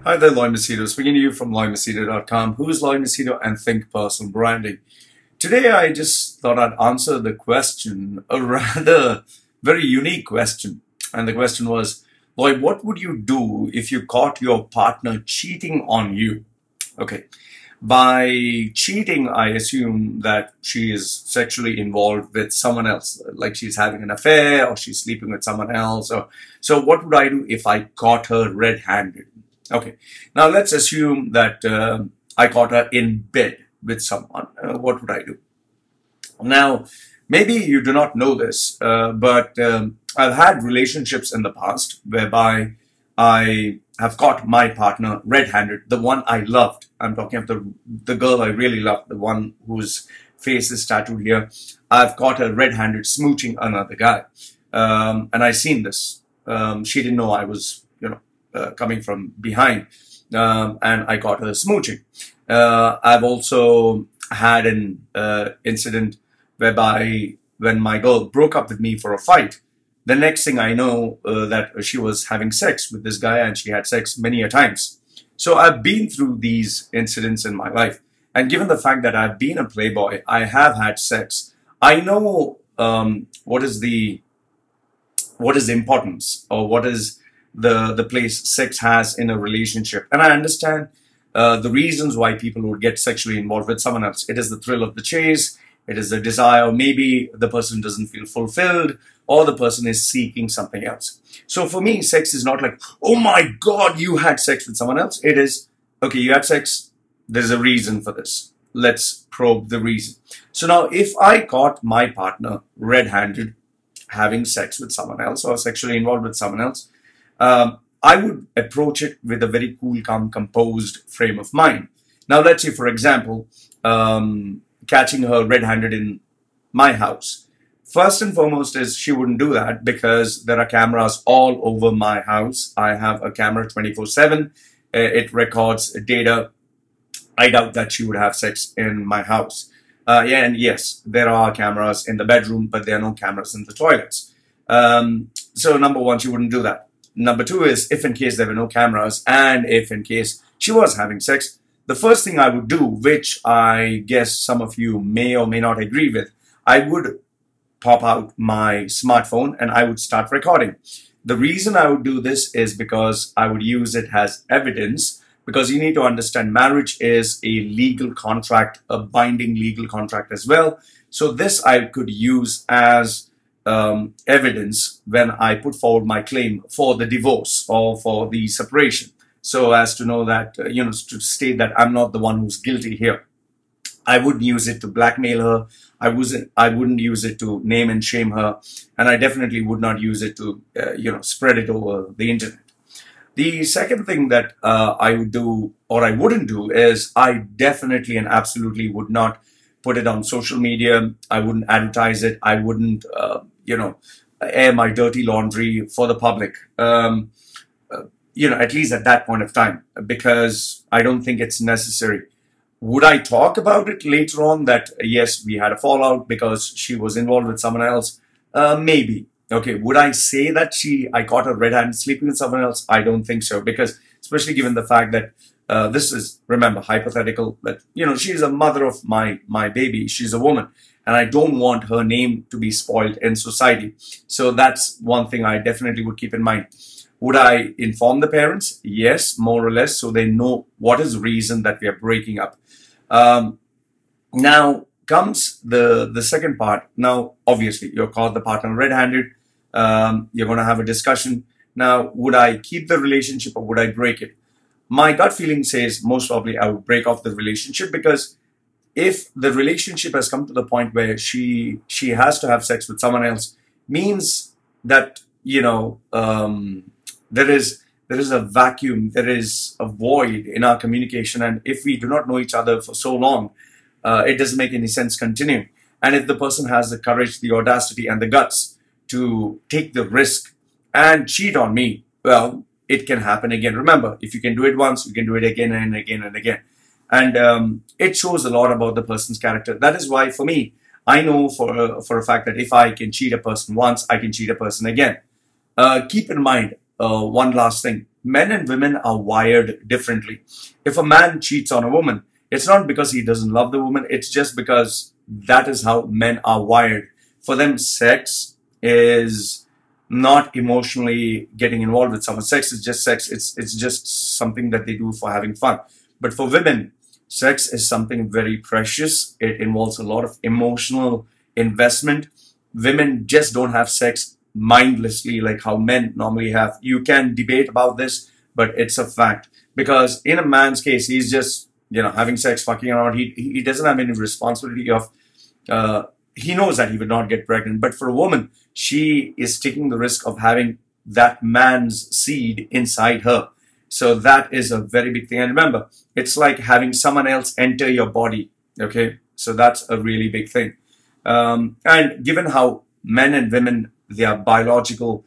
Hi there, Machedo. Speaking to you from Machedo.com. Who is Machedo and Think Personal Branding? Today, I just thought I'd answer the question, a rather very unique question. And the question was, Lloyd, what would you do if you caught your partner cheating on you? Okay. By cheating, I assume that she is sexually involved with someone else, like she's having an affair or she's sleeping with someone else. So what would I do if I caught her red-handed? Okay, now let's assume that I caught her in bed with someone. What would I do? Now, maybe you do not know this, but I've had relationships in the past whereby I have caught my partner red-handed, the one I loved. I'm talking of the girl I really loved, the one whose face is tattooed here. I've caught her red-handed smooching another guy. And I seen this. She didn't know I was, coming from behind, and I caught her smooching. I've also had an incident whereby when my girl broke up with me for a fight, the next thing I know that she was having sex with this guy, and she had sex many a times. So I've been through these incidents in my life, and given the fact that I've been a playboy, I have had sex. I know what is the importance, or what is the place sex has in a relationship. And I understand the reasons why people would get sexually involved with someone else. It is the thrill of the chase. It is the desire. Maybe the person doesn't feel fulfilled, or the person is seeking something else. So for me, sex is not like, oh my God, you had sex with someone else. It is, okay, you had sex. There's a reason for this. Let's probe the reason. So now if I caught my partner red-handed having sex with someone else or sexually involved with someone else, I would approach it with a very cool, calm, composed frame of mind. Now, let's say, for example, catching her red-handed in my house. First and foremost is she wouldn't do that because there are cameras all over my house. I have a camera 24/7. It records data. I doubt that she would have sex in my house. Yeah, and yes, there are cameras in the bedroom, but there are no cameras in the toilets. So number one, she wouldn't do that. Number two is, if in case there were no cameras and if in case she was having sex, the first thing I would do, which I guess some of you may or may not agree with, I would pop out my smartphone and I would start recording. The reason I would do this is because I would use it as evidence, because you need to understand marriage is a legal contract, a binding legal contract as well. So this I could use as evidence when I put forward my claim for the divorce or for the separation. So as to know that, to state that I'm not the one who's guilty here. I wouldn't use it to blackmail her. I wouldn't use it to name and shame her. And I definitely would not use it to, spread it over the internet. The second thing that I would do, or I wouldn't do, is I definitely and absolutely would not put it on social media. I wouldn't advertise it. I wouldn't, air my dirty laundry for the public, at least at that point of time, because I don't think it's necessary. Would I talk about it later on that, yes, we had a fallout because she was involved with someone else? Maybe. Okay, would I say that I caught her red-handed sleeping with someone else? I don't think so, because especially given the fact that this is, remember, hypothetical, that, she's a mother of my baby. She's a woman, and I don't want her name to be spoiled in society. So that's one thing I definitely would keep in mind. Would I inform the parents? Yes, more or less, so they know what is the reason that we are breaking up. Now comes the second part. Now, obviously, you're caught the partner red-handed. You're going to have a discussion. Now, would I keep the relationship or would I break it? My gut feeling says most probably I would break off the relationship, because if the relationship has come to the point where she has to have sex with someone else, means that, there is a vacuum, there is a void in our communication. And if we do not know each other for so long, it doesn't make any sense continuing. And if the person has the courage, the audacity, and the guts to take the risk and cheat on me, well, it can happen again. Remember, if you can do it once, you can do it again and again and again. And it shows a lot about the person's character. That is why, for me, I know for a fact that if I can cheat a person once, I can cheat a person again. Keep in mind, one last thing. Men and women are wired differently. If a man cheats on a woman, it's not because he doesn't love the woman. It's just because that is how men are wired. For them, sex is not emotionally getting involved with someone. Sex is just sex. It's just something that they do for having fun. But for women, sex is something very precious. It involves a lot of emotional investment. Women just don't have sex mindlessly like how men normally have. You can debate about this, but it's a fact. Because in a man's case, he's just, having sex, fucking around. He doesn't have any responsibility of, he knows that he would not get pregnant. But for a woman, she is taking the risk of having that man's seed inside her. So that is a very big thing. And remember, it's like having someone else enter your body. Okay. So that's a really big thing. And given how men and women, their biological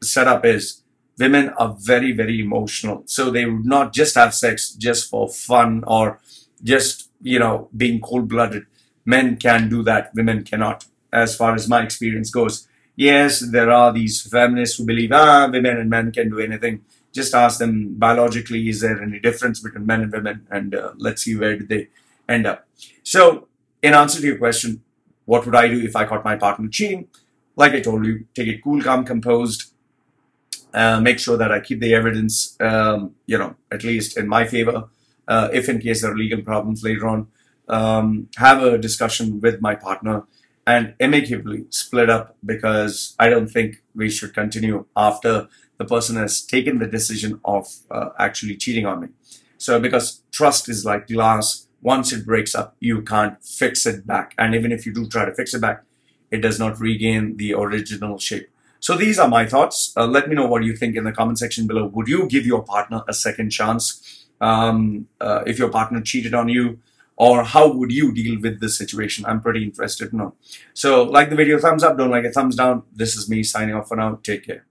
setup is, women are very, very emotional. So they would not just have sex just for fun or just, being cold-blooded. Men can do that. Women cannot, as far as my experience goes. Yes, there are these feminists who believe, women and men can do anything. Just ask them biologically, is there any difference between men and women? And let's see where did they end up. So in answer to your question, what would I do if I caught my partner cheating? Like I told you, take it cool, calm, composed. Make sure that I keep the evidence, at least in my favor. If in case there are legal problems later on, have a discussion with my partner and amicably split up, because I don't think we should continue after the person has taken the decision of actually cheating on me. So because trust is like glass, once it breaks up, you can't fix it back. And even if you do try to fix it back, it does not regain the original shape. So these are my thoughts. Let me know what you think in the comment section below. Would you give your partner a second chance if your partner cheated on you? Or how would you deal with this situation? I'm pretty interested to know. So like the video, thumbs up. Don't like it, thumbs down. This is me signing off for now. Take care.